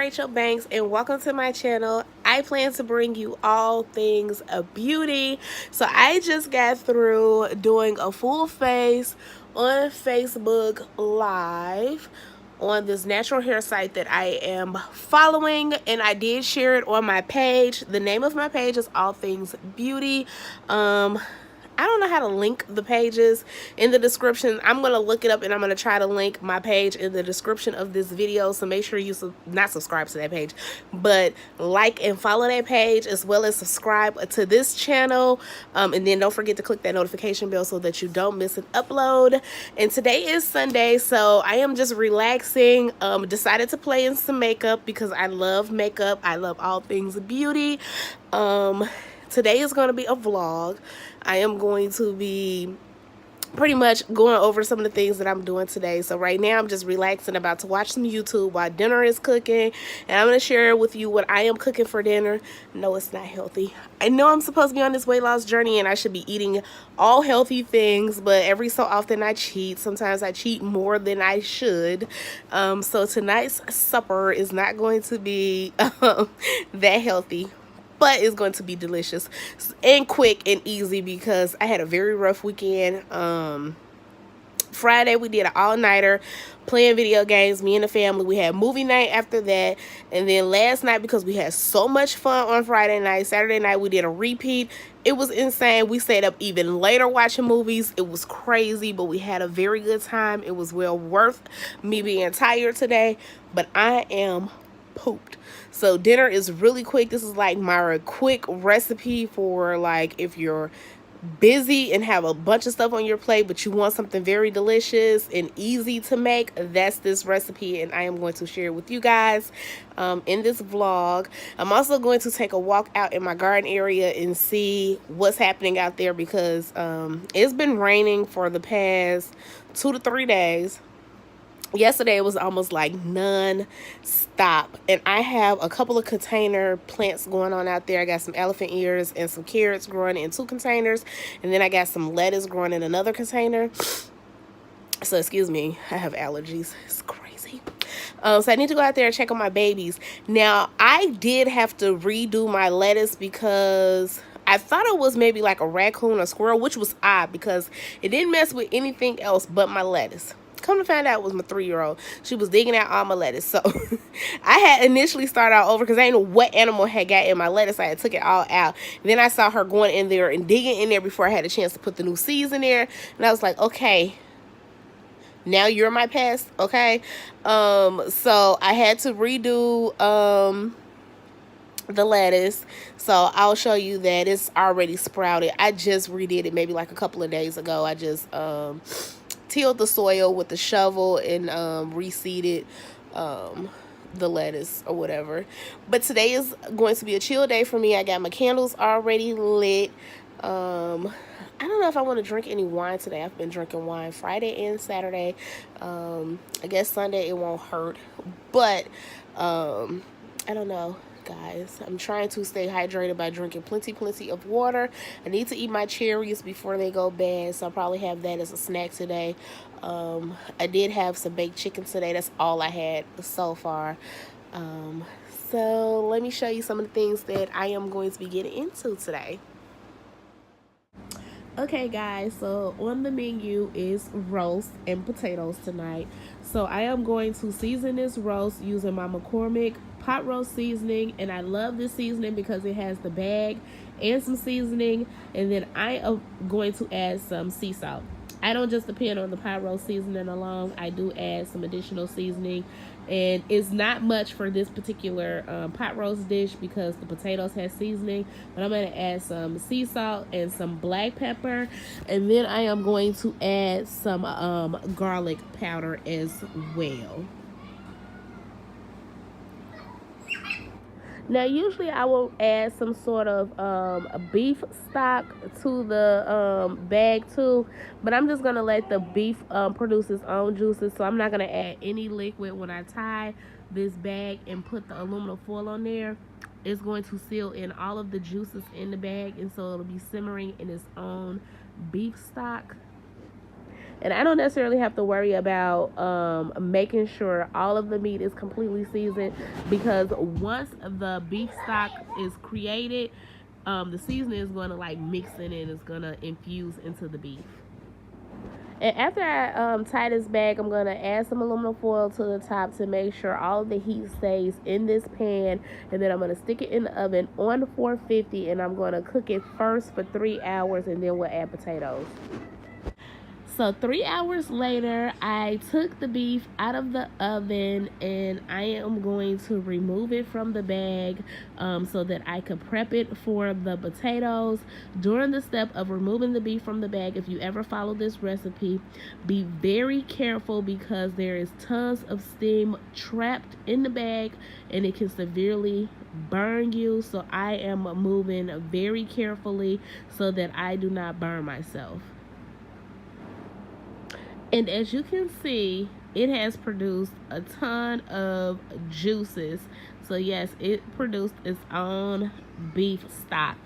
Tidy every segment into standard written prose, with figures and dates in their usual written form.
Rachel Banks and welcome to my channel. I plan to bring you all things beauty. So I just got through doing a full face on Facebook Live on this natural hair site that I am following, and I did share it on my page. The name of my page is All Things Beauty. I don't know how to link the pages in the description. I'm going to look it up and I'm going to try to link my page in the description of this video. So make sure you not subscribe to that page, but like and follow that page as well as subscribe to this channel. And then don't forget to click that notification bell so that you don't miss an upload. And today is Sunday, so I am just relaxing. Decided to play in some makeup because I love makeup. I love all things beauty. Today is going to be a vlog. I am going to be pretty much going over some of the things that I'm doing today. So right now I'm just relaxing, about to watch some YouTube while dinner is cooking, and I'm going to share with you what I am cooking for dinner. No, it's not healthy. I know I'm supposed to be on this weight loss journey and I should be eating all healthy things, but every so often I cheat. Sometimes I cheat more than I should. So tonight's supper is not going to be that healthy, but it's going to be delicious and quick and easy because I had a very rough weekend. Friday we did an all-nighter playing video games, me and the family. We had movie night after that, and then last night, because we had so much fun on Friday night, Saturday night we did a repeat. It was insane. We stayed up even later watching movies. It was crazy, but we had a very good time. It was well worth me being tired today, but I am pooped. So dinner is really quick. This is like my quick recipe for like if you're busy and have a bunch of stuff on your plate but you want something very delicious and easy to make. That's this recipe, and I am going to share it with you guys in this vlog. I'm also going to take a walk out in my garden area and see what's happening out there because it's been raining for the past 2 to 3 days. Yesterday it was almost like non-stop, and I have a couple of container plants going on out there. I got some elephant ears and some carrots growing in 2 containers, and then I got some lettuce growing in another container. So excuse me, I have allergies. It's crazy. So I need to go out there and check on my babies. Now I did have to redo my lettuce because I thought it was maybe like a raccoon or squirrel, which was odd because it didn't mess with anything else but my lettuce. Come to find out, it was my 3-year-old. She was digging out all my lettuce. So I had initially started out over because I didn't know what animal had got in my lettuce. I had took it all out. And then I saw her going in there and digging in there before I had a chance to put the new seeds in there. And I was like, okay, now you're my pest, okay? So I had to redo the lettuce. So I'll show you that it's already sprouted. I just redid it maybe like a couple of days ago. I just tilled the soil with the shovel and reseeded the lettuce or whatever. But today is going to be a chill day for me. I got my candles already lit. I don't know if I want to drink any wine today. I've been drinking wine Friday and Saturday. I guess Sunday it won't hurt, but I don't know, guys. I'm trying to stay hydrated by drinking plenty of water. I need to eat my cherries before they go bad, so I'll probably have that as a snack today. I did have some baked chicken today. That's all I had so far. So let me show you some of the things that I am going to be getting into today. Okay guys, so on the menu is roast and potatoes tonight. So I am going to season this roast using my McCormick pot roast seasoning, and I love this seasoning because it has the bag and some seasoning, and then I am going to add some sea salt. I don't just depend on the pot roast seasoning alone. I do add some additional seasoning, and it's not much for this particular pot roast dish because the potatoes have seasoning, but I'm going to add some sea salt and some black pepper, and then I am going to add some garlic powder as well. Now, usually I will add some sort of beef stock to the bag too, but I'm just going to let the beef produce its own juices, so I'm not going to add any liquid when I tie this bag and put the aluminum foil on there. It's going to seal in all of the juices in the bag, and so it'll be simmering in its own beef stock. And I don't necessarily have to worry about making sure all of the meat is completely seasoned, because once the beef stock is created, the seasoning is going to like mix in and it's going to infuse into the beef. And after I tie this bag, I'm going to add some aluminum foil to the top to make sure all of the heat stays in this pan. And then I'm going to stick it in the oven on 450, and I'm going to cook it first for 3 hours, and then we'll add potatoes. So 3 hours later, I took the beef out of the oven, and I am going to remove it from the bag so that I could prep it for the potatoes. During the step of removing the beef from the bag, if you ever follow this recipe, be very careful, because there is tons of steam trapped in the bag and it can severely burn you. So I am moving very carefully so that I do not burn myself. And as you can see, it has produced a ton of juices. So yes, it produced its own beef stock.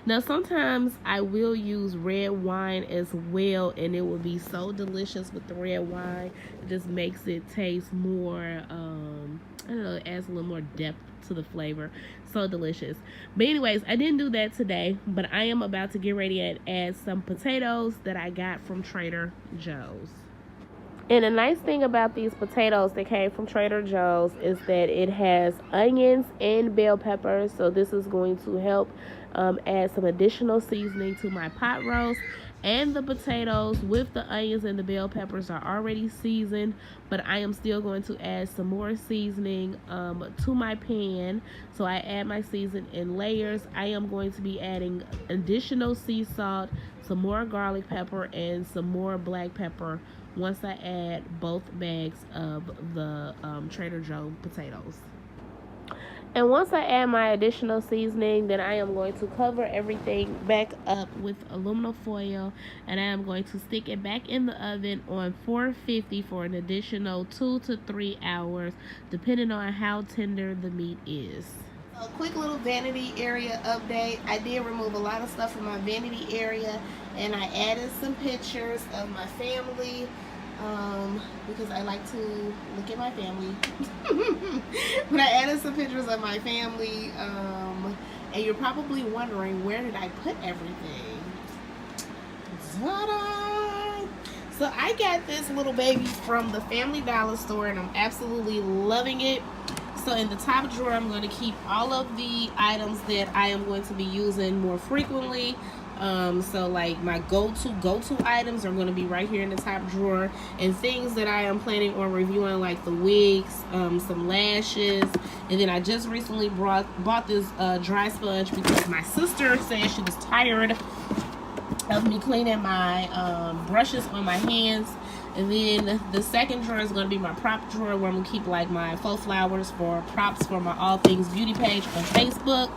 Now sometimes I will use red wine as well, and it will be so delicious with the red wine. It just makes it taste more, I don't know, it adds a little more depth to the flavor. So delicious. But anyways, I didn't do that today, but I am about to get ready and add some potatoes that I got from Trader Joe's. And the nice thing about these potatoes that came from Trader Joe's is that it has onions and bell peppers. So this is going to help add some additional seasoning to my pot roast. And the potatoes with the onions and the bell peppers are already seasoned, but I am still going to add some more seasoning to my pan. So I add my season in layers. I am going to be adding additional sea salt, some more garlic pepper, and some more black pepper once I add both bags of the Trader Joe potatoes. And once I add my additional seasoning, then I am going to cover everything back up with aluminum foil, and I am going to stick it back in the oven on 450 for an additional 2 to 3 hours, depending on how tender the meat is. A quick little vanity area update. I did remove a lot of stuff from my vanity area, and I added some pictures of my family because I like to look at my family. But I added some pictures of my family, and you're probably wondering, where did I put everything? Ta-da! So I got this little baby from the Family Dollar store, and I'm absolutely loving it. So in the top drawer, I'm going to keep all of the items that I am going to be using more frequently. So like my go-to items are going to be right here in the top drawer, and things that I am planning on reviewing, like the wigs, some lashes, and then I just recently bought this dry sponge because my sister said she was tired of me cleaning my brushes on my hands. And then the second drawer is going to be my prop drawer, where I'm going to keep like my faux flowers for props for my All Things Beauty page on Facebook.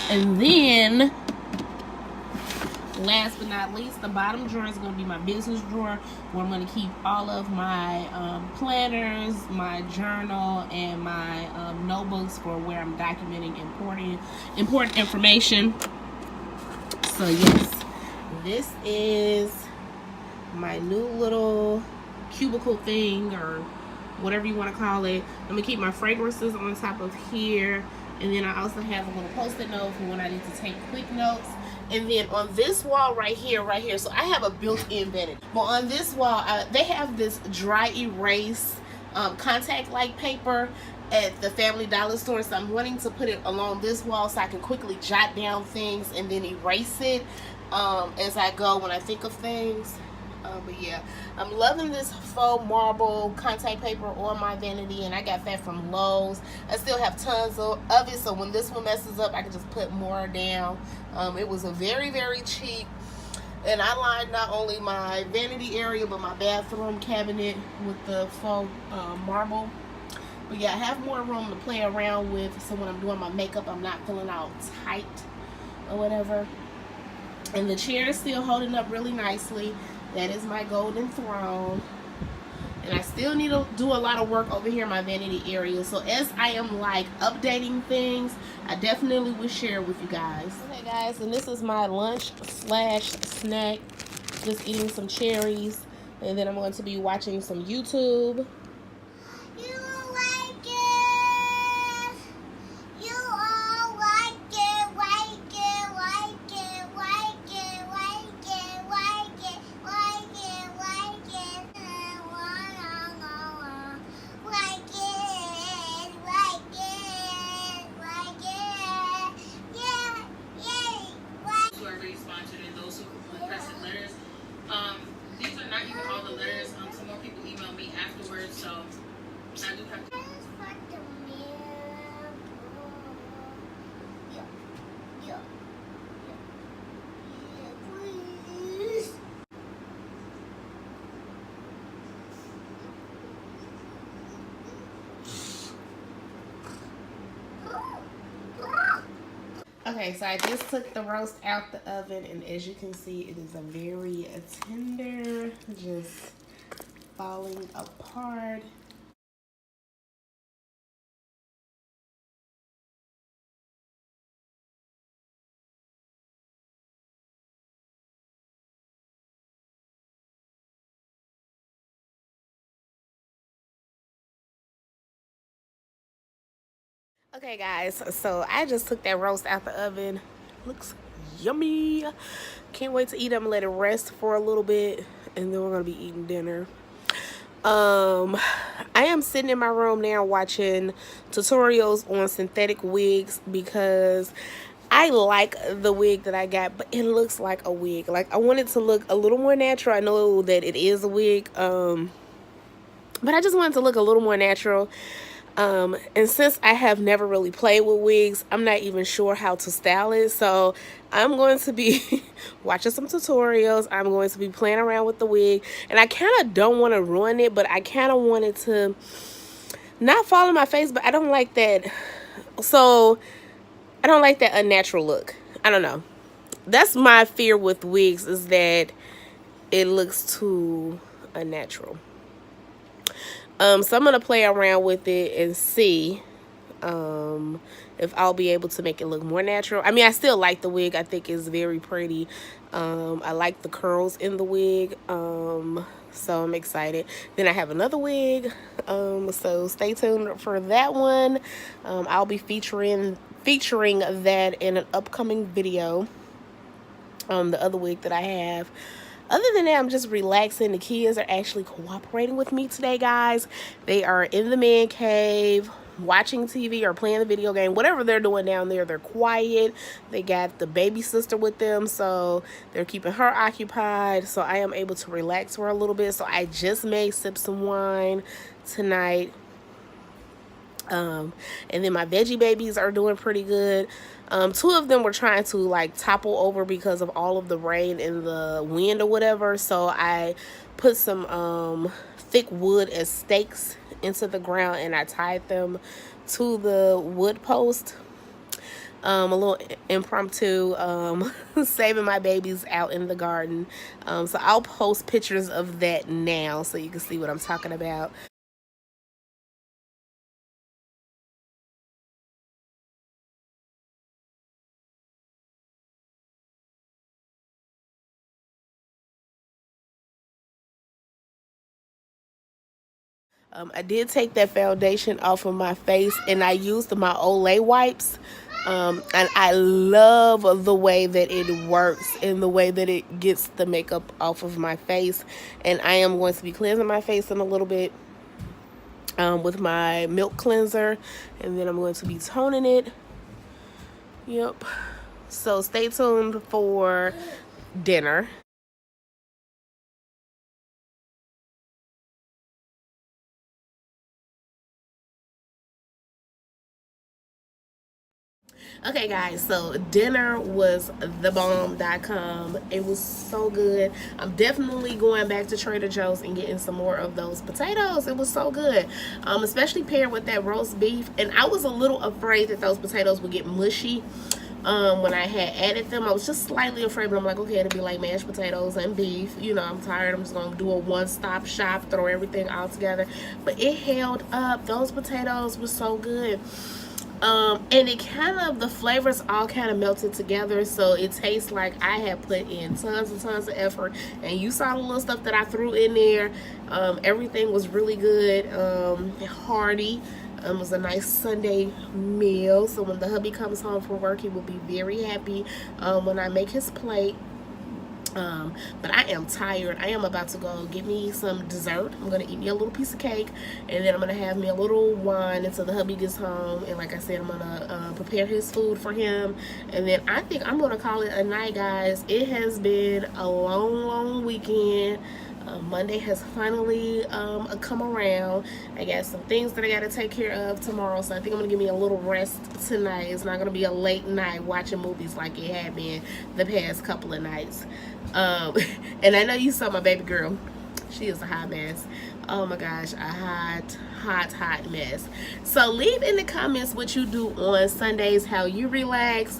And then last but not least, the bottom drawer is going to be my business drawer, where I'm going to keep all of my planners, my journal, and my notebooks for where I'm documenting important information. So yes, this is my new little cubicle thing, or whatever you want to call it. I'm going to keep my fragrances on top of here, and then I also have a little post-it note for when I need to take quick notes. And then on this wall right here, so I have a built-in vanity. But on this wall, they have this dry erase contact-like paper at the Family Dollar store. So I'm wanting to put it along this wall so I can quickly jot down things and then erase it as I go when I think of things. But yeah, I'm loving this faux marble contact paper on my vanity, and I got that from Lowe's. I still have tons of it, so when this one messes up, I can just put more down. It was a very, very cheap, and I lined not only my vanity area but my bathroom cabinet with the faux marble. But yeah, I have more room to play around with, so when I'm doing my makeup, I'm not feeling all tight or whatever. And the chair is still holding up really nicely. That is my golden throne. And I still need to do a lot of work over here in my vanity area. So as I am like updating things, I definitely will share with you guys. Okay guys, and this is my lunch / snack. Just eating some cherries And then I'm going to be watching some YouTube. These are not even all the letters. Some more people emailed me afterwards, so I do have to. Okay, so I just took the roast out the oven, and as you can see, it is a very tender, just falling apart. Okay, guys, so I just took that roast out the oven. Looks yummy. Can't wait to eat them. Let it rest for a little bit, and then we're gonna be eating dinner. I am sitting in my room now watching tutorials on synthetic wigs because I like the wig that I got, but it looks like a wig. Like, I want it to look a little more natural. I know that it is a wig, but I just want it to look a little more natural. And since I have never really played with wigs, I'm not even sure how to style it. So I'm going to be watching some tutorials. I'm going to be playing around with the wig. And I kind of don't want to ruin it, but I kind of want it to not fall on my face, but I don't like that. So I don't like that unnatural look. I don't know. That's my fear with wigs, is that it looks too unnatural. So I'm going to play around with it and see if I'll be able to make it look more natural. I mean, I still like the wig. I think it's very pretty. I like the curls in the wig. So I'm excited. Then I have another wig. So stay tuned for that one. I'll be featuring that in an upcoming video. The other wig that I have. Other than that, I'm just relaxing. The kids are actually cooperating with me today, guys. They are in the man cave watching TV or playing the video game. Whatever they're doing down there, they're quiet. They got the baby sister with them, so they're keeping her occupied. So I am able to relax for a little bit. So I just may sip some wine tonight. And then my veggie babies are doing pretty good. Two of them were trying to like topple over because of all of the rain and the wind or whatever. So I put some thick wood as stakes into the ground, and I tied them to the wood post. A little impromptu saving my babies out in the garden. So I'll post pictures of that now so you can see what I'm talking about. I did take that foundation off of my face, and I used my Olay wipes. And I love the way that it works and the way that it gets the makeup off of my face. And I am going to be cleansing my face in a little bit with my milk cleanser. And then I'm going to be toning it. Yep. So stay tuned for dinner. Okay, guys, so dinner was thebomb.com. It was so good. I'm definitely going back to Trader Joe's and getting some more of those potatoes. It was so good, especially paired with that roast beef. And I was a little afraid that those potatoes would get mushy when I had added them. I was just slightly afraid, but I'm like, okay, it'll be like mashed potatoes and beef. You know, I'm tired. I'm just going to do a one-stop shop, throw everything all together. But it held up. Those potatoes were so good. And it kind of, the flavors all kind of melted together, so it tastes like I had put in tons and tons of effort. And you saw the little stuff that I threw in there. Everything was really good, hearty. It was a nice Sunday meal, so when the hubby comes home from work, he will be very happy when I make his plate. But I am tired. I am about to go get me some dessert. I'm gonna eat me a little piece of cake, and then I'm gonna have me a little wine until the hubby gets home. And like I said, I'm gonna prepare his food for him, and then I think I'm gonna call it a night, guys. It has been a long weekend. Monday has finally come around. I got some things that I got to take care of tomorrow, so I think I'm going to give me a little rest tonight. It's not going to be a late night watching movies like it had been the past couple of nights. And I know you saw my baby girl. She is a hot mess. Oh my gosh, a hot mess. So leave in the comments what you do on Sundays, how you relax.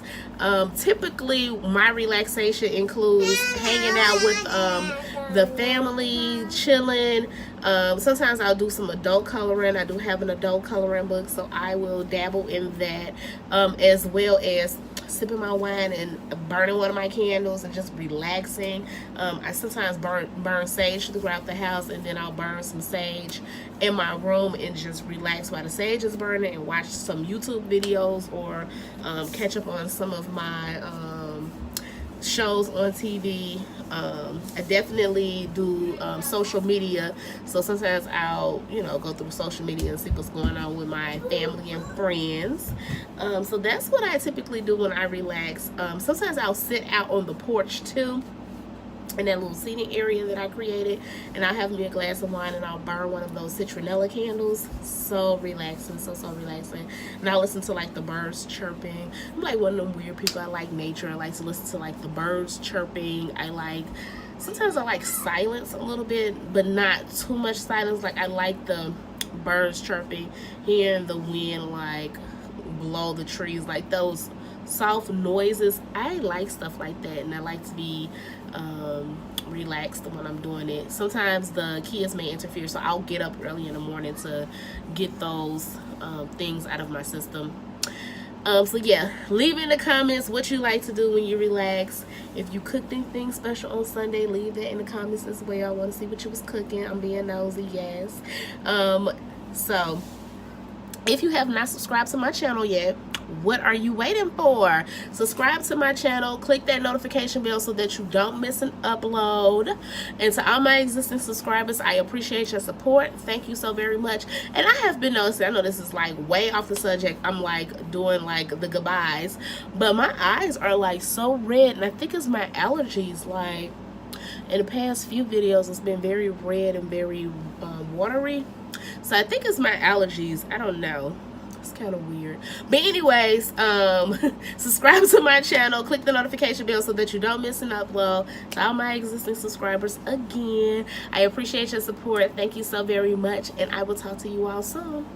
Typically my relaxation includes hanging out with the family, chilling. Sometimes I'll do some adult coloring. I do have an adult coloring book, so I will dabble in that, as well as sipping my wine and burning one of my candles and just relaxing. I sometimes burn sage throughout the house, and then I'll burn some sage in my room and just relax while the sage is burning and watch some YouTube videos, or catch up on some of my shows on TV. I definitely do social media, so sometimes I'll go through social media and see what's going on with my family and friends. So that's what I typically do when I relax. Sometimes I'll sit out on the porch too, in that little seating area that I created, and I'll have me a glass of wine and I'll burn one of those citronella candles. So relaxing, so relaxing. And I listen to like the birds chirping. I'm like one of them weird people. I like nature. I like to listen to like the birds chirping. Sometimes I like silence a little bit, but not too much silence. Like I like the birds chirping, hearing the wind like blow the trees, like those soft noises. I like stuff like that, and I like to be relaxed when I'm doing it. Sometimes the kids may interfere, so I'll get up early in the morning to get those things out of my system. So yeah, leave in the comments what you like to do when you relax. If you cooked anything special on Sunday, leave that in the comments as well. I want to see what you was cooking. I'm being nosy, yes. So if you have not subscribed to my channel yet, what are you waiting for? Subscribe to my channel, click that notification bell so that you don't miss an upload. And to all my existing subscribers, I appreciate your support. Thank you so very much. And I have been noticing, I know this is like way off the subject, I'm like doing like the goodbyes, but my eyes are like so red, and I think it's my allergies. Like in the past few videos, it's been very red and very watery. So I think it's my allergies. I don't know. It's kind of weird. But anyways, subscribe to my channel. Click the notification bell so that you don't miss an upload. To all my existing subscribers, again, I appreciate your support. Thank you so very much. And I will talk to you all soon.